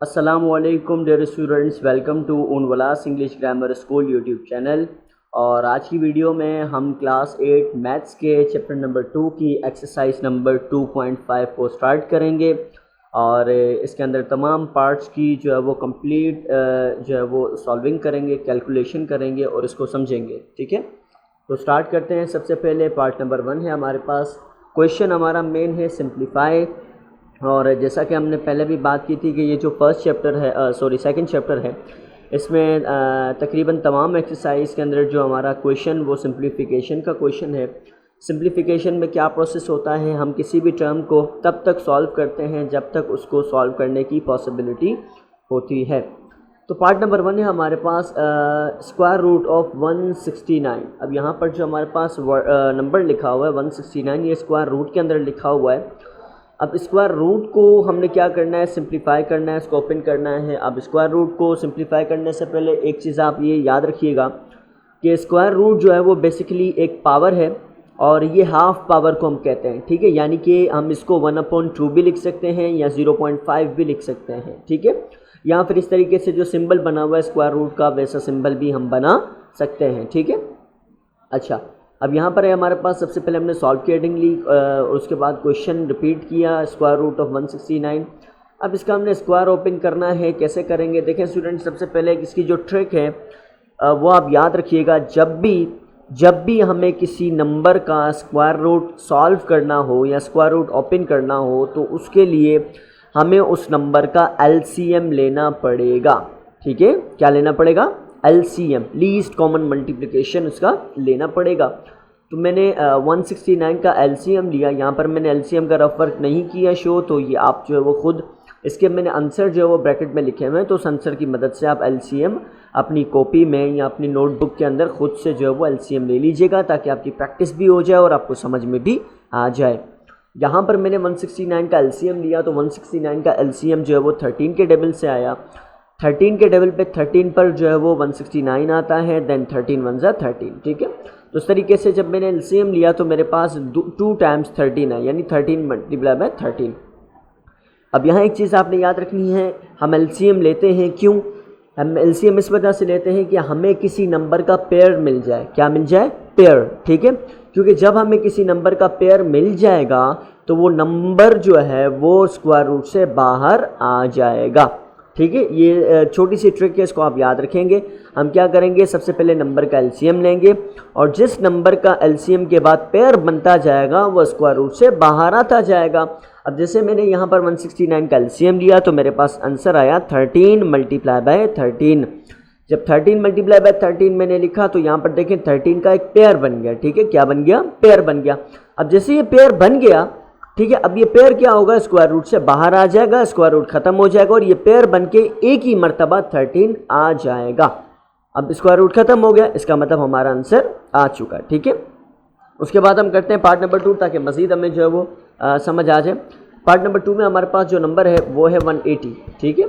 अस्सलामुअलैकुम dear students, welcome to उनवलास English grammar school YouTube channel. और आज की वीडियो में हम क्लास 8 मैथ्स के चैप्टर नंबर 2 की एक्सरसाइज नंबर 2.5 को स्टार्ट करेंगे। और इसके अंदर तमाम पार्ट्स की जो है वो कंप्लीट जो है वो सॉल्विंग करेंगे, कैलकुलेशन करेंगे और इसको समझेंगे। ठीक है, तो स्टार्ट करते हैं। सबसे पहले पार्ट नंबर 1 है हमारे पास। क्वेश्चन हमारा मेन है सिंप्लीफाई। और जैसा कि हमने पहले भी बात की थी कि ये जो फर्स्ट चैप्टर है सेकंड चैप्टर है, इसमें तकरीबन तमाम एक्सरसाइज के अंदर जो हमारा क्वेश्चन वो सिंप्लीफिकेशन का क्वेश्चन है। सिंप्लीफिकेशन में क्या प्रोसेस होता है, हम किसी भी टर्म को तब तक सॉल्व करते हैं जब तक उसको सॉल्व करने की पॉसिबिलिटी होती है। तो पार्ट नंबर 1 है हमारे पास स्क्वायर रूट ऑफ 169। अब यहाँ पर जो हमारे पास नंबर लिखा हुआ है 169, ये स्क्वायर रूट के अंदर लिखा हुआ है। अब स्क्वायर रूट को हमने क्या करना है, सिंप्लीफाई करना है, इसको ओपन करना है। अब स्क्वायर रूट को सिंप्लीफाई करने से पहले एक चीज़ आप ये याद रखिएगा कि स्क्वायर रूट जो है वो बेसिकली एक पावर है और ये हाफ पावर को हम कहते हैं। ठीक है, यानी कि हम इसको 1/2 भी लिख सकते हैं या 0.5 भी लिख सकते हैं। ठीक है, या फिर इस तरीके से जो सिंबल बना हुआ है स्क्वायर रूट का वैसा सिंबल भी हम बना सकते हैं। ठीक है, अच्छा, अब यहाँ पर है हमारे पास, सबसे पहले हमने सॉल्व की हेडिंग ली और उसके बाद क्वेश्चन रिपीट किया, स्क्वायर रूट ऑफ 169। अब इसका हमने स्क्वायर ओपन करना है। कैसे करेंगे देखें स्टूडेंट, सबसे पहले इसकी जो ट्रिक है वो आप याद रखिएगा। जब भी हमें किसी नंबर का स्क्वायर रूट सॉल्व करना हो या स्क्वायर रूट ओपन करना हो तो उसके लिए हमें उस नंबर का एलसीएम लेना पड़ेगा। ठीक है, क्या लेना पड़ेगा? एलसीएम, लीस्ट कॉमन मल्टीप्लिकेशन उसका लेना पड़ेगा। तो मैंने 169 का एलसीएम लिया। यहाँ पर मैंने एलसीएम का रफ वर्क नहीं किया शो, तो ये आप जो है वो खुद इसके मैंने आंसर जो है वो ब्रैकेट में लिखे हुए हैं, तो उस आंसर की मदद से आप एलसीएम अपनी कॉपी में या अपनी नोटबुक के अंदर खुद से जो है वो एलसीएम ले लीजिएगा ताकि आपकी प्रैक्टिस भी हो जाए और आपको समझ में भी आ जाए। यहाँ पर मैंने 169 का एलसीएम लिया, तो 169 का एलसीएम जो है वो 13 के टेबल से आया। 13 के टेबल पे 13 पर जो है वो 169 आता है, देन 13 1 ज़ा 13। ठीक है, तो इस तरीके से जब मैंने एलसीएम लिया तो मेरे पास 2 टाइम्स 13 है, यानी 13 मल्टीप्लाई बाय 13। अब यहाँ एक चीज़ आपने याद रखनी है, हम एलसीएम लेते हैं क्यों? हम एलसीएम इस वजह से लेते हैं कि हमें किसी नंबर का पेयर मिल जाए। क्या मिल जाए? पेयर। ठीक है, क्योंकि जब हमें किसी नंबर का पेयर मिल जाएगा तो वो नंबर जो है वो स्क्वायर रूट से बाहर आ जाएगा। ठीक है, ये छोटी सी ट्रिक है, इसको आप याद रखेंगे। हम क्या करेंगे, सबसे पहले नंबर का एलसीएम लेंगे और जिस नंबर का एलसीएम के बाद पेयर बनता जाएगा वो स्क्वायर रूट से बाहर आता जाएगा। अब जैसे मैंने यहाँ पर 169 का एलसीएम लिया तो मेरे पास आंसर आया 13 मल्टीप्लाई बाय 13। जब 13 मल्टीप्लाई बाय 13 मैंने लिखा तो यहाँ पर देखें 13 का एक पेयर बन गया। ठीक है, क्या बन गया? पेयर बन गया। अब जैसे ये पेयर बन गया, ठीक है, अब ये पेयर क्या होगा, स्क्वायर रूट से बाहर आ जाएगा, स्क्वायर रूट खत्म हो जाएगा और ये पेयर बन के एक ही मरतबा 13 आ जाएगा। अब स्क्वायर रूट खत्म हो गया, इसका मतलब हमारा आंसर आ चुका है। ठीक है, उसके बाद हम करते हैं पार्ट नंबर 2 ताकि मज़ीद हमें जो है वो समझ आ जाए। पार्ट नंबर 2 में हमारे पास जो नंबर है वो है 180। ठीक है,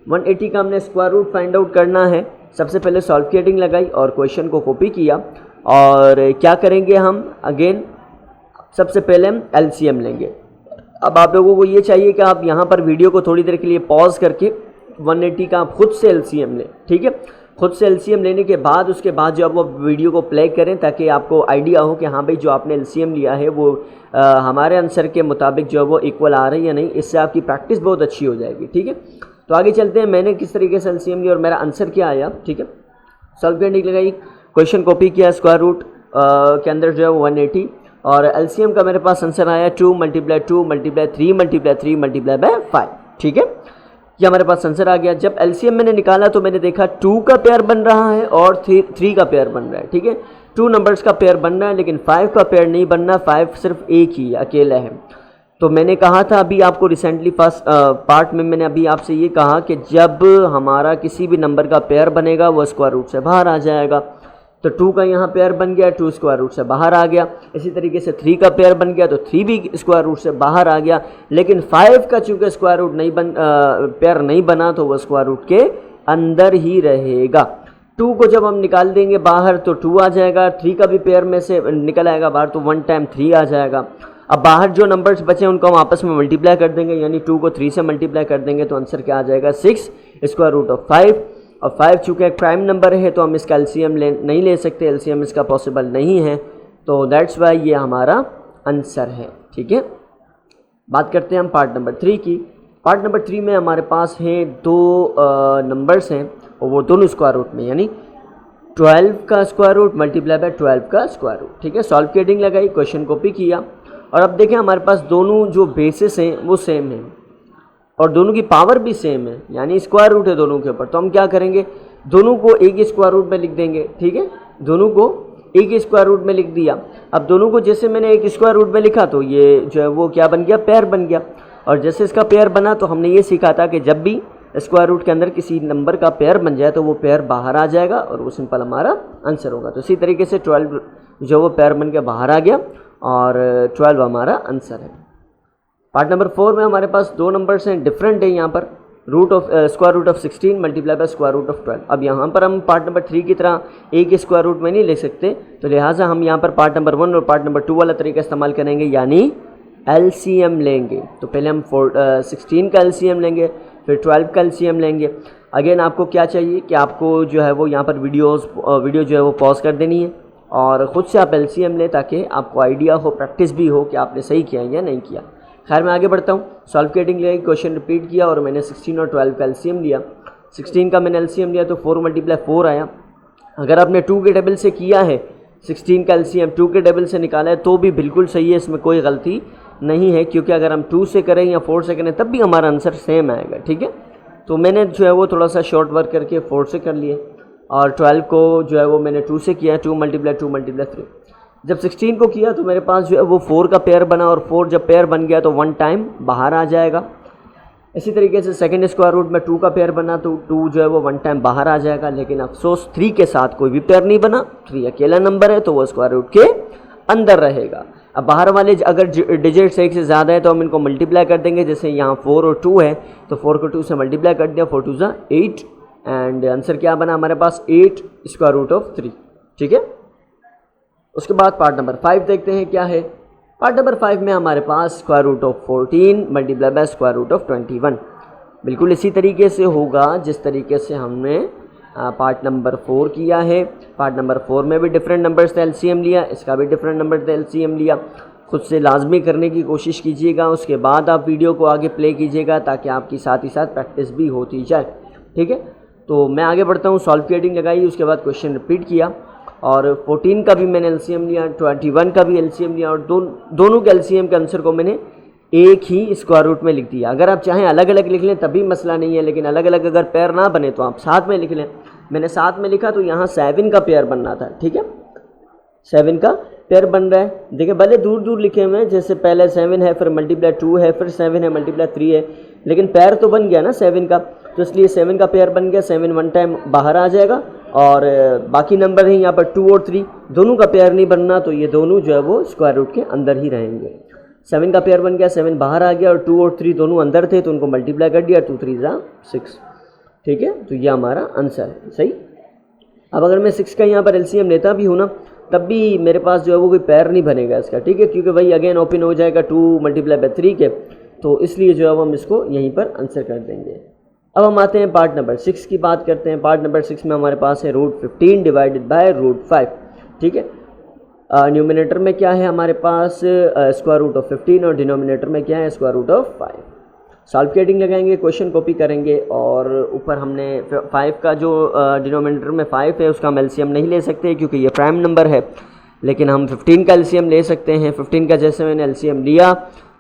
180 का हमने स्क्वायर रूट फाइंड आउट करना है। सबसे पहले सॉल्व की हेडिंग लगाई और क्वेश्चन को कॉपी किया। और क्या करेंगे हम, अगेन सबसे पहले हम एलसीएम लेंगे। अब आप लोगों को ये चाहिए कि आप यहाँ पर वीडियो को थोड़ी देर के लिए पॉज करके 180 का आप खुद से एलसीएम लें। ठीक है, खुद से एलसीएम लेने के बाद उसके बाद जो आप वो वीडियो को प्ले करें ताकि आपको आइडिया हो कि हाँ भाई जो आपने एलसीएम लिया है वो हमारे आंसर के मुताबिक जो है वो इक्वल आ रही है या नहीं। इससे आपकी प्रैक्टिस बहुत अच्छी हो जाएगी। ठीक है, तो आगे चलते हैं, मैंने किस तरीके से एलसीएम लिया और मेरा आंसर क्या आया। ठीक है, सॉल्व करने के लिए क्वेश्चन कॉपी किया, स्क्वायर रूट के अंदर जो है वो 180 और एलसीएम का मेरे पास आंसर आया 2 multiply 2 multiply 3 multiply 3 multiply by 5। ठीक है, ये हमारे पास आंसर आ गया। जब एलसीएम मैंने निकाला तो मैंने देखा 2 का पेयर बन रहा है और 3 का पेयर बन रहा है। ठीक है, 2 नंबर्स का पेयर बन रहा है लेकिन 5 का पेयर नहीं बनना, 5 सिर्फ एक ही अकेला है। तो मैंने कहा था अभी आपको रिसेंटली फर्स्ट पार्ट में मैंने अभी आपसे ये कहा कि जब हमारा किसी भी नंबर का पेयर बनेगा वो स्क्वायर रूट से बाहर आ जाएगा। तो 2 का यहाँ पेयर बन गया, 2 स्क्वायर रूट से बाहर आ गया। इसी तरीके से 3 का पेयर बन गया तो 3 भी स्क्वायर रूट से बाहर आ गया। लेकिन 5 का चूँकि स्क्वायर रूट नहीं पेयर नहीं बना तो वह स्क्वायर रूट के अंदर ही रहेगा। 2 को जब हम निकाल देंगे बाहर तो 2 आ जाएगा, 3 का भी पेयर में से निकल आएगा बाहर तो 1 टाइम 3 आ जाएगा। अब बाहर जो नंबर्स बचे उनको हम आपस में मल्टीप्लाई कर देंगे, यानी 2 को 3 से मल्टीप्लाई कर देंगे तो आंसर क्या आ जाएगा 6 स्क्वायर रूट ऑफ 5। और 5 चूँकि एक प्राइम नंबर है तो हम इसका एलसीएम नहीं ले सकते, एलसीएम इसका पॉसिबल नहीं है, तो दैट्स वाई ये हमारा आंसर है। ठीक है, बात करते हैं हम पार्ट नंबर 3 की। पार्ट नंबर 3 में हमारे पास हैं दो नंबर्स हैं और वो दोनों स्क्वायर रूट में, यानी 12 का स्क्वायर रूट मल्टीप्लाई बाय 12 का स्क्वायर रूट। ठीक है, सॉल्व की हेडिंग लगाई, क्वेश्चन कॉपी किया और अब देखें हमारे पास दोनों जो बेसिस हैं वो सेम हैं और दोनों की पावर भी सेम है, यानी स्क्वायर रूट है दोनों के ऊपर। तो हम क्या करेंगे, दोनों को एक ही स्क्वायर रूट में लिख देंगे। ठीक है, दोनों को एक ही स्क्वायर रूट में लिख दिया। अब दोनों को जैसे मैंने एक स्क्वायर रूट में लिखा तो ये जो है वो क्या बन गया, पेयर बन गया। और जैसे इसका पेयर बना तो हमने ये सीखा था कि जब भी स्क्वायर रूट के अंदर किसी नंबर का पेयर बन जाए तो वो पेयर बाहर आ जाएगा और वो सिंपल हमारा आंसर होगा। तो इसी तरीके से 12 जो वो पेयर बन के बाहर आ गया और 12 हमारा आंसर है। पार्ट नंबर 4 में हमारे पास दो नंबर्स हैं, डिफरेंट है यहाँ पर, square root of 16 multiply by square root of 12। अब यहाँ पर हम पार्ट नंबर 3 की तरह एक ही स्क्वायर रूट में नहीं ले सकते, तो लिहाजा हम यहाँ पर पार्ट नंबर 1 और पार्ट नंबर 2 वाला तरीका इस्तेमाल करेंगे, यानी एलसीएम लेंगे। तो पहले हम 16 का एलसीएम लेंगे, फिर 12 का एलसीएम लेंगे। अगेन आपको क्या चाहिए कि आपको जो है वो यहाँ पर वीडियो जो है वो पॉज कर देनी है और ख़ुद से आप एलसीएम लें ताकि आपको आइडिया हो, प्रैक्टिस भी हो कि आपने सही किया या नहीं किया। खैर मैं आगे बढ़ता हूँ, सॉल्व की हेडिंग लेके क्वेश्चन रिपीट किया और मैंने 16 और 12 का एलसीएम लिया। 16 का मैंने एलसीएम लिया तो 4 मल्टीप्लाई 4 आया। अगर आपने 2 के टेबल से किया है, 16 का एलसीएम 2 के टेबल से निकाला है तो भी बिल्कुल सही है, इसमें कोई गलती नहीं है, क्योंकि अगर हम 2 से करें या 4 से करें तब भी हमारा आंसर सेम आएगा। ठीक है, तो मैंने जो है वो थोड़ा सा शॉर्ट वर्क करके 4 से कर लिए और 12 को जो है वो मैंने 2 से किया, 2 मल्टीप्लाई 3। जब 16 को किया तो मेरे पास जो है वो 4 का पेयर बना और 4 जब पेयर बन गया तो 1 टाइम बाहर आ जाएगा। इसी तरीके से सेकंड स्क्वायर रूट में 2 का पेयर बना तो 2 जो है वो 1 टाइम बाहर आ जाएगा। लेकिन अफसोस 3 के साथ कोई भी पेयर नहीं बना, 3 अकेला नंबर है तो वो स्क्वायर रूट के अंदर रहेगा। अब बाहर वाले अगर डिजिट्स एक से ज़्यादा है तो हम इनको मल्टीप्लाई कर देंगे, जैसे यहाँ 4 और 2 है तो 4 को 2 से मल्टीप्लाई कर दिया, 4 2 ज़ा 8 एंड आंसर क्या बना हमारे पास 8 स्क्वायर रूट ऑफ 3। ठीक है, उसके बाद पार्ट नंबर 5 देखते हैं क्या है। पार्ट नंबर 5 में हमारे पास square root of 14 multiply by square root of 21। बिल्कुल इसी तरीके से होगा जिस तरीके से हमने पार्ट नंबर 4 किया है। पार्ट नंबर 4 में भी डिफरेंट नंबर से एलसीएम लिया, इसका भी डिफरेंट नंबर से एलसीएम लिया। खुद से लाजमी करने की कोशिश कीजिएगा, उसके बाद आप वीडियो को आगे प्ले कीजिएगा ताकि आपकी साथ ही साथ प्रैक्टिस भी होती जाए। ठीक है, तो मैं आगे बढ़ता हूँ, सॉल्व की हेडिंग लगाई, उसके बाद क्वेश्चन रिपीट किया और 14 का भी मैंने एलसीएम लिया, 21 का भी एलसीएम लिया और दोनों के एलसीएम के आंसर को मैंने एक ही स्क्वायर रूट में लिख दिया। अगर आप चाहें अलग अलग लिख लें तभी मसला नहीं है, लेकिन अलग अलग अगर पेयर ना बने तो आप साथ में लिख लें। मैंने साथ में लिखा तो यहाँ 7 का पेयर बनना था। ठीक है, 7 का पेयर बन रहा है। देखिए भले दूर दूर लिखे हुए हैं, जैसे पहले 7 है, फिर मल्टीप्लाई 2 है, फिर 7 है, मल्टीप्लाई 3 है, लेकिन पेयर तो बन गया ना 7 का, तो इसलिए 7 का पेयर बन गया। 7 1 टाइम बाहर आ जाएगा और बाकी नंबर हैं यहाँ पर 2 और 3, दोनों का पेयर नहीं बनना तो ये दोनों जो है वो स्क्वायर रूट के अंदर ही रहेंगे। 7 का पेयर बन गया, 7 बाहर आ गया और 2 और 3 दोनों अंदर थे तो उनको मल्टीप्लाई कर दिया, 2 3 ज़ा 6। ठीक है, तो ये हमारा आंसर है। सही, अब अगर मैं 6 का यहाँ पर एलसीएम लेता भी हूँ ना तब भी मेरे पास जो है वो कोई पेयर नहीं बनेगा इसका। ठीक है, क्योंकि भाई अगेन ओपन हो जाएगा 2 मल्टीप्लाई बाय 3 के, तो इसलिए जो है वो हम इसको यहीं पर आंसर कर देंगे। अब हम आते हैं पार्ट नंबर 6 की बात करते हैं। पार्ट नंबर 6 में हमारे पास है रूट 15 डिवाइडेड बाय रूट 5। ठीक है, न्यूमिनेटर में क्या है हमारे पास स्क्वायर रूट ऑफ 15 और डिनोमिनेटर में क्या है स्क्वायर रूट ऑफ 5। सॉल्व की हेडिंग लगाएंगे, क्वेश्चन कॉपी करेंगे और ऊपर हमने 5 का जो डिनोमिनेटर में 5 है उसका हम एलसीएम नहीं ले सकते क्योंकि ये प्राइम नंबर है, लेकिन हम 15 का एलसीएम ले सकते हैं। 15 का जैसे मैंने एलसीएम लिया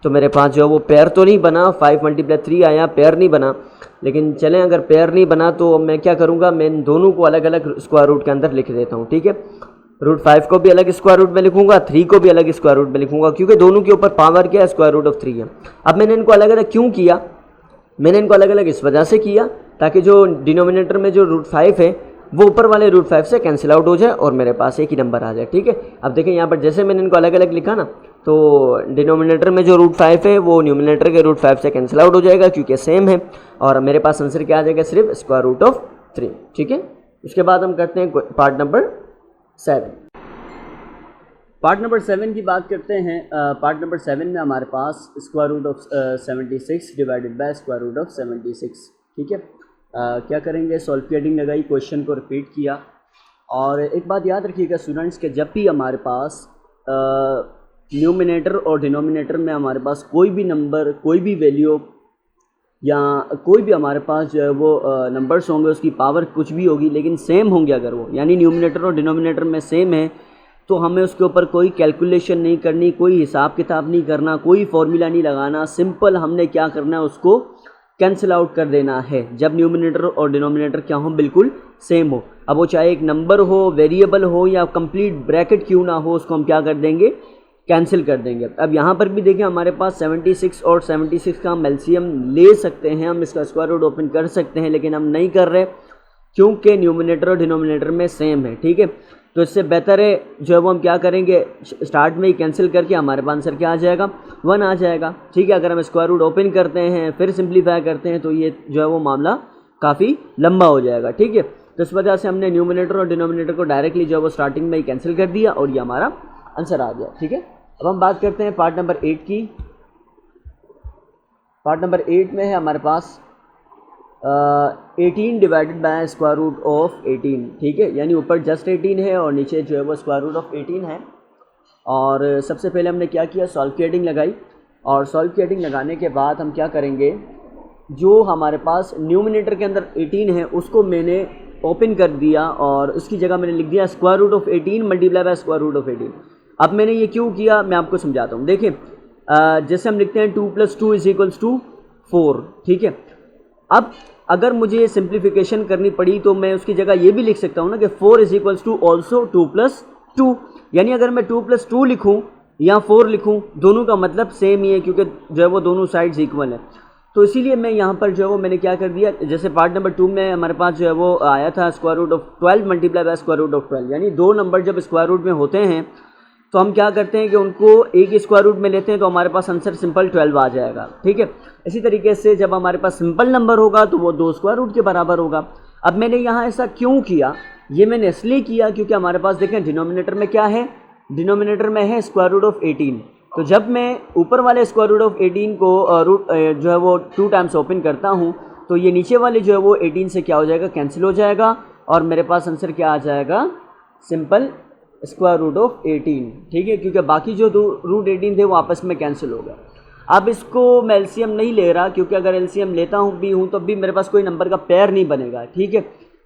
तो मेरे पास जो है वो पेयर तो नहीं बना, 5 मल्टीप्लाई 3 आया, पेयर नहीं बना। लेकिन चलें अगर पेयर नहीं बना तो मैं क्या करूँगा, मैं इन दोनों को अलग अलग स्क्वायर रूट के अंदर लिख देता हूँ। ठीक है, रूट 5 को भी अलग स्क्वायर रूट में लिखूंगा, 3 को भी अलग स्क्वायर रूट में लिखूंगा, क्योंकि दोनों के ऊपर पावर क्या है स्क्वायर रूट ऑफ 3 है। अब मैंने इनको अलग अलग क्यों किया, मैंने इनको अलग अलग इस वजह से किया ताकि जो डिनोमिनेटर में जो रूट 5 है वो ऊपर वाले रूट 5 से कैंसिल आउट हो जाए और मेरे पास एक ही नंबर आ जाए। ठीक है, अब देखें यहाँ पर जैसे मैंने इनको अलग अलग लिखा ना तो डिनोमिनेटर में जो रूट 5 है वो न्यूमिनेटर के रूट 5 से कैंसिल आउट हो जाएगा क्योंकि सेम है और मेरे पास आंसर क्या आ जाएगा, सिर्फ स्क्वायर रूट ऑफ 3। ठीक है, उसके बाद हम करते हैं पार्ट नंबर 7। पार्ट नंबर 7 की बात करते हैं। पार्ट नंबर 7 में हमारे पास square root of 76 divided by square root of 76। ठीक है, क्या करेंगे, सॉल्व लगाई, क्वेश्चन को रिपीट किया। और एक बात याद रखिएगा स्टूडेंट्स के जब भी हमारे पास न्यूमिनेटर और डिनोमिनेटर में हमारे पास कोई भी नंबर, कोई भी वैल्यू या कोई भी हमारे पास जो है वो नंबर्स होंगे, उसकी पावर कुछ भी होगी लेकिन सेम होंगे, अगर वो यानी न्यूमिनेटर और डिनोमिनेटर में सेम है तो हमें उसके ऊपर कोई कैलकुलेशन नहीं करनी, कोई हिसाब किताब नहीं करना, कोई फॉर्मूला नहीं लगाना। सिंपल हमने क्या करना है, उसको कैंसिल आउट कर देना है जब न्यूमिनेटर और डिनोमिनेटर क्या हो, बिल्कुल सेम हो। अब वो चाहे एक नंबर हो, वेरिएबल हो या कंप्लीट ब्रैकेट क्यों ना हो, उसको हम क्या कर देंगे, कैंसिल कर देंगे। अब यहाँ पर भी देखें हमारे पास 76 और 76 का हम एलसीएम ले सकते हैं, हम इसका स्क्वायर रूट ओपन कर सकते हैं, लेकिन हम नहीं कर रहे क्योंकि न्यूमिनेटर और डिनोमिनेटर में सेम है। ठीक है, तो इससे बेहतर है जो है वो हम क्या करेंगे, स्टार्ट में ही कैंसिल करके हमारे पास आंसर क्या आ जाएगा, 1 आ जाएगा। ठीक है, अगर हम स्क्वायर रूट ओपन करते हैं फिर सिंप्लीफाई करते हैं तो ये जो है वो मामला काफ़ी लंबा हो जाएगा। ठीक है, तो इस वजह से हमने न्यूमिनेटर और डिनोमिनेटर को डायरेक्टली जो है वो स्टार्टिंग में ही कैंसिल कर दिया और ये हमारा आंसर आ गया। ठीक है, अब हम बात करते हैं पार्ट नंबर 8 की। पार्ट नंबर 8 में है हमारे पास 18 divided by square root of 18। ठीक है, यानी ऊपर जस्ट 18 है और नीचे जो है वो स्क्वायर रूट ऑफ 18 है। और सबसे पहले हमने क्या किया, सॉल्व लगाई, और सॉल्व लगाने के बाद हम क्या करेंगे, जो हमारे पास न्यूमिनेटर के अंदर 18 है उसको मैंने ओपन कर दिया और उसकी जगह मैंने लिख दिया square root of 18 multiply by square root of 18। अब मैंने ये क्यों किया, मैं आपको समझाता हूँ। देखिए जैसे हम लिखते हैं 2 + 2 = 4। ठीक है, अब अगर मुझे सिंप्लीफिकेशन करनी पड़ी तो मैं उसकी जगह ये भी लिख सकता हूँ ना कि 4 = ऑल्सो 2 + 2। यानी अगर मैं 2 + 2 लिखूँ या 4 लिखूँ, दोनों का मतलब सेम ही है क्योंकि जो है वो दोनों साइड्स इक्वल है। तो इसीलिए मैं यहाँ पर जो है वो मैंने क्या कर दिया, जैसे पार्ट नंबर 2 में हमारे पास जो है वो आया था square root of 12 multiply by square root of 12। यानी दो नंबर जब स्क्वायर रूट में होते हैं तो हम क्या करते हैं कि उनको एक स्क्वायर रूट में लेते हैं तो हमारे पास आंसर सिंपल 12 आ जाएगा। ठीक है, इसी तरीके से जब हमारे पास सिंपल नंबर होगा तो वो 2 स्क्वायर रूट के बराबर होगा। अब मैंने यहाँ ऐसा क्यों किया, ये मैंने इसलिए किया क्योंकि हमारे पास देखें डिनोमिनेटर में क्या है, डिनोमिनेटर में है स्क्वायर रूट ऑफ 18। तो जब मैं ऊपर वाले स्क्वायर रूट ऑफ 18 को रूट जो है वो 2 टाइम्स ओपन करता हूँ तो ये नीचे वाले जो है वो 18 से क्या हो जाएगा, कैंसिल हो जाएगा और मेरे पास आंसर क्या आ जाएगा, सिंपल स्क्वायर रूट ऑफ 18। ठीक है, क्योंकि बाकी जो रूट 18 थे वो आपस में कैंसिल हो गए। अब इसको मैं एलसीएम नहीं ले रहा क्योंकि अगर एलसीएम लेता हूँ तो भी मेरे पास कोई नंबर का पेयर नहीं बनेगा। ठीक है,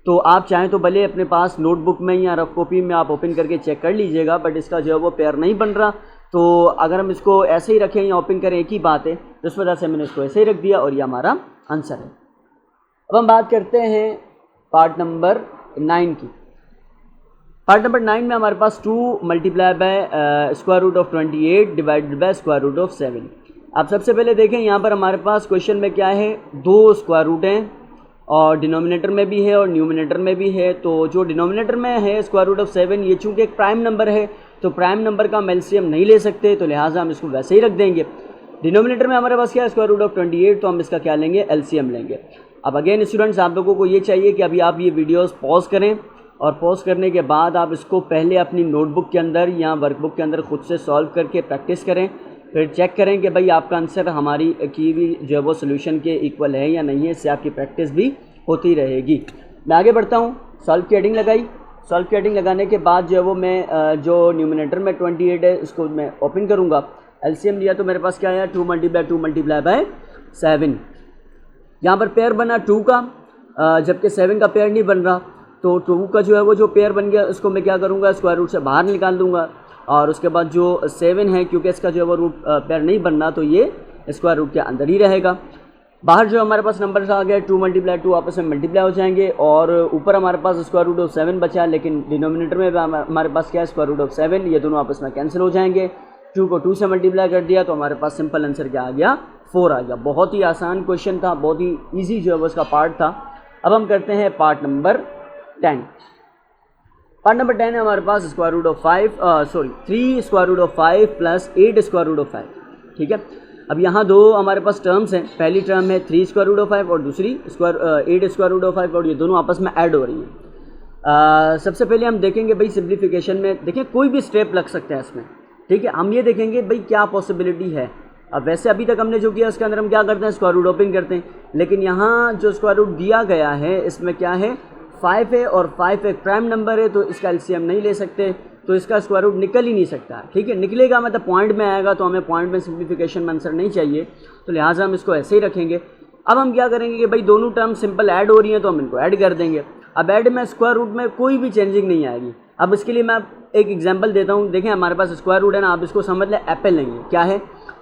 तो आप चाहें तो भले अपने पास नोटबुक में या रफ कॉपी में आप ओपन करके चेक कर लीजिएगा, बट इसका जो है वो पेयर नहीं बन रहा। तो अगर हम इसको ऐसे ही रखें या ओपन करें एक ही बात है, तो इस वजह से मैंने इसको ऐसे ही रख दिया और ये हमारा आंसर है। अब हम बात करते हैं पार्ट नंबर 9 की। पार्ट नंबर 9 में हमारे पास 2 multiply by square root of 28 divided by square root of 7। अब सबसे पहले देखें यहाँ पर हमारे पास क्वेश्चन में क्या है, 2 स्क्वायर रूट हैं और डिनोमिनेटर में भी है और न्यूमिनेटर में भी है। तो जो डिनोमिनेटर में है स्क्वायर रूट ऑफ 7, ये चूँकि एक प्राइम नंबर है तो प्राइम नंबर का हम एलसीएम नहीं ले सकते, तो लिहाजा हम इसको वैसे ही रख देंगे। डिनोमिनेटर में हमारे पास क्या है, स्क्वायर रूट ऑफ 28, तो हम इसका क्या लेंगे, एलसीएम लेंगे। अब अगेन स्टूडेंट्स आप लोगों को ये चाहिए कि अभी आप ये वीडियोस पॉज करें और पॉज करने के बाद आप इसको पहले अपनी नोटबुक के अंदर या वर्कबुक के अंदर खुद से सॉल्व करके प्रैक्टिस करें, फिर चेक करें कि भाई आपका आंसर हमारी की भी जो है वो सोल्यूशन के इक्वल है या नहीं है। इससे आपकी प्रैक्टिस भी होती रहेगी। मैं आगे बढ़ता हूँ, सॉल्व की हेडिंग लगाई। सॉल्व की हेडिंग लगाने के बाद जो है वो मैं जो न्यूमिनेटर में 28 है इसको मैं ओपन करूँगा। एलसीएम लिया तो मेरे पास क्या आया, 2 मल्टीप्लाई बाय 7। यहाँ पर पेयर बना 2 का, जबकि 7 का पेयर नहीं बन रहा, तो 2 का जो है वो जो पेयर बन गया उसको मैं क्या करूँगा, स्क्वायर रूट से बाहर निकाल दूँगा। और उसके बाद जो 7 है क्योंकि इसका जो है वो रूट पेयर नहीं बनना तो ये स्क्वायर रूट के अंदर ही रहेगा। बाहर जो हमारे पास नंबर्स आ गए 2 × 2 आपस में मल्टीप्लाई हो जाएंगे और ऊपर हमारे पास स्क्वायर रूट ऑफ 7 बचा, लेकिन डिनोमिनेटर में हमारे पास क्या है, स्क्वायर रूट ऑफ 7। ये दोनों आपस में कैंसिल हो जाएंगे। 2 को 2 से मल्टीप्लाई कर दिया तो हमारे पास सिंपल आंसर क्या आ गया, 4 आ गया। बहुत ही आसान क्वेश्चन था, बहुत ही ईजी जो है वो उसका पार्ट था। अब हम करते हैं पार्ट नंबर 10। पार्ट नंबर 10 है हमारे पास square root of 3 square root of 5 plus 8 square root of 5। ठीक है, अब यहाँ दो हमारे पास टर्म्स हैं। पहली टर्म है 3 स्क्वायर रूट ऑफ 5 और दूसरी 8 स्क्वायर रूट ऑफ 5 और ये दोनों आपस में ऐड हो रही हैं। सबसे पहले हम देखेंगे भाई सिंप्लीफिकेशन में, देखिए कोई भी स्टेप लग सकता है इसमें, ठीक है। हम ये देखेंगे भाई क्या पॉसिबिलिटी है। अब वैसे अभी तक हमने जो किया उसके अंदर हम क्या करते हैं, स्क्वायर रूट ओपन करते हैं, लेकिन यहाँ जो स्क्वायर रूट दिया गया है इसमें क्या है 5 है और 5 एक प्राइम नंबर है, तो इसका एलसीएम नहीं ले सकते, तो इसका स्क्वायर रूट निकल ही नहीं सकता, ठीक है। निकलेगा मतलब पॉइंट में आएगा, तो हमें पॉइंट में सिंप्लीफिकेशन में आंसर नहीं चाहिए, तो लिहाजा हम इसको ऐसे ही रखेंगे। अब हम क्या करेंगे कि भाई दोनों टर्म सिंपल ऐड हो रही हैं तो हम इनको ऐड कर देंगे। अब ऐड में स्क्वायर रूट में कोई भी चेंजिंग नहीं आएगी। अब इसके लिए मैं एक एग्जांपल देता हूँ। देखें हमारे पास स्क्वायर रूट है ना, आप इसको समझ लें एप्पल नहीं है, क्या है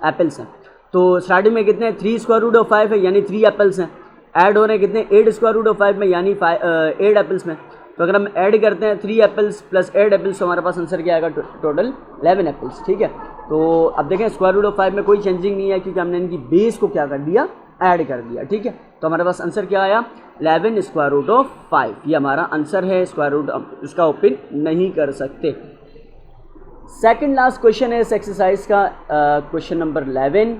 एप्पल्स हैं। तो स्टार्टिंग में कितने 3 स्क्वायर रूट ऑफ 5 है यानी 3 एप्पल्स हैं। ऐड हो रहे हैं कितने 8 स्क्वायर रूट ऑफ 5 में यानी 8 एप्पल्स में। तो अगर हम ऐड करते हैं 3 एप्पल्स प्लस 8 एप्पल्स तो हमारे पास आंसर क्या आएगा टोटल 11 एप्पल्स, ठीक है। तो अब देखें स्क्वायर रूट ऑफ 5 में कोई चेंजिंग नहीं है क्योंकि हमने इनकी बेस को क्या कर दिया, ऐड कर दिया, ठीक है। तो हमारे पास आंसर क्या आया 11 स्क्वायर रूट ऑफ 5, ये हमारा आंसर है। स्क्वायर रूट इसका ओपन नहीं कर सकते। सेकंड लास्ट क्वेश्चन है इस एक्सरसाइज का, क्वेश्चन नंबर 11,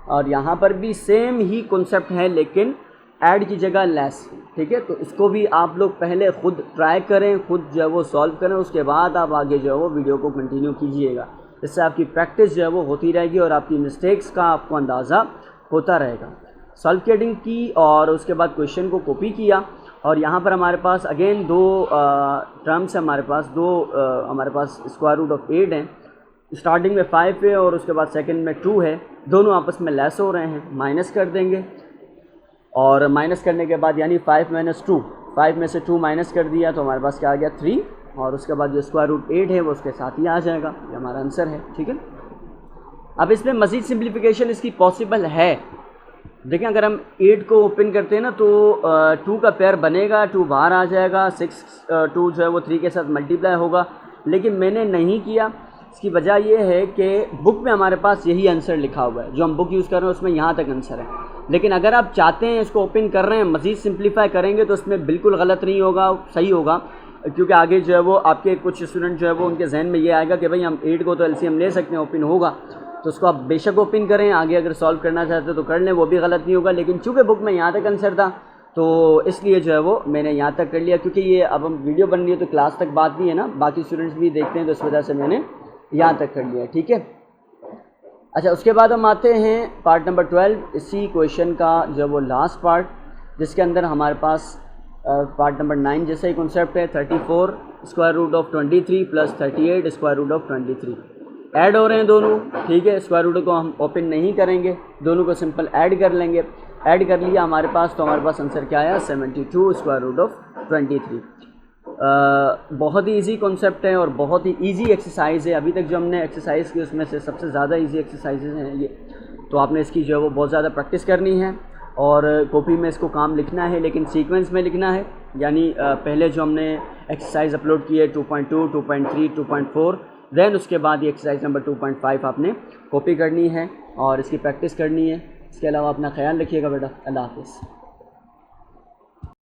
और यहाँ पर भी सेम ही कॉन्सेप्ट है लेकिन ऐड की जगह लेस, ठीक है। तो इसको भी आप लोग पहले खुद ट्राई करें, खुद जो है वो सॉल्व करें, उसके बाद आप आगे जो है वो वीडियो को कंटिन्यू कीजिएगा। इससे आपकी प्रैक्टिस जो है वो होती रहेगी और आपकी मिस्टेक्स का आपको अंदाज़ा होता रहेगा। सॉल्व किटिंग की और उसके बाद क्वेश्चन को कॉपी किया, और यहाँ पर हमारे पास अगेन दो टर्म्स है, हमारे पास स्क्वायर रूट ऑफ 8 हैं। स्टार्टिंग में 5 है और उसके बाद सेकंड में 2 है, दोनों आपस में लेस हो रहे हैं, माइनस कर देंगे। और माइनस करने के बाद यानी 5 माइनस 2, 5 में से 2 माइनस कर दिया तो हमारे पास क्या आ गया 3, और उसके बाद जो स्क्वायर रूट 8 है वो उसके साथ ही आ जाएगा, ये हमारा आंसर है, ठीक है। अब इसमें मज़ीद सिंप्लीफिकेशन इसकी पॉसिबल है। देखें अगर हम 8 को ओपन करते हैं ना तो 2 का पेयर बनेगा, 2 बाहर आ जाएगा, 6 2 जो है वो 3 के साथ मल्टीप्लाई होगा, लेकिन मैंने नहीं किया। इसकी वजह यह है कि बुक में हमारे पास यही आंसर लिखा हुआ है, जो हम बुक यूज़ कर रहे हैं उसमें यहाँ तक आंसर है। लेकिन अगर आप चाहते हैं इसको ओपन कर रहे हैं मज़ीद सिंप्लीफाई करेंगे तो इसमें बिल्कुल गलत नहीं होगा, सही होगा, क्योंकि आगे जो है वो आपके कुछ स्टूडेंट जो है वो उनके जहन में ये आएगा कि भाई हम 8 को तो एलसीएम ले सकते हैं, ओपन होगा, तो उसको आप बेशक ओपन करें, आगे अगर सॉल्व करना चाहते हो तो कर लें, वो भी गलत नहीं होगा। लेकिन चूँकि बुक में यहाँ तक आंसर था तो इसलिए जो है वो मैंने यहाँ तक कर लिया, क्योंकि ये अब हम वीडियो बन रही है तो क्लास तक बात नहीं है ना, बाकी स्टूडेंट्स भी देखते हैं, तो इस वजह से मैंने यहाँ तक कर लिया, ठीक है। अच्छा, उसके बाद हम आते हैं पार्ट नंबर 12, इसी क्वेश्चन का जो वो लास्ट पार्ट, जिसके अंदर हमारे पास पार्ट नंबर 9 जैसा ही कॉन्सेप्ट है। 34 square root of 23 plus 38 square root of 23 add हो रहे हैं दोनों, ठीक है। स्क्वायर रूट को हम ओपन नहीं करेंगे, दोनों को सिंपल ऐड कर लेंगे। ऐड कर लिया हमारे पास, तो हमारे पास आंसर क्या आया 72 स्क्वायर रूट ऑफ 23। बहुत ही इजी कॉन्सेप्ट है और बहुत ही इजी एक्सरसाइज है। अभी तक जो हमने एक्सरसाइज की उसमें से सबसे ज़्यादा इजी एक्सरसाइजेज हैं ये, तो आपने इसकी जो है वो बहुत ज़्यादा प्रैक्टिस करनी है और कॉपी में इसको काम लिखना है, लेकिन सीक्वेंस में लिखना है। यानी पहले जो हमने एक्सरसाइज अपलोड की है 2.2, 2.3, 2.4, देन उसके बाद ये एक्सरसाइज नंबर 2.5 आपने कॉपी करनी है और इसकी प्रैक्टिस करनी है। इसके अलावा अपना ख्याल रखिएगा बेटा। अल्लाह हाफ़िज़।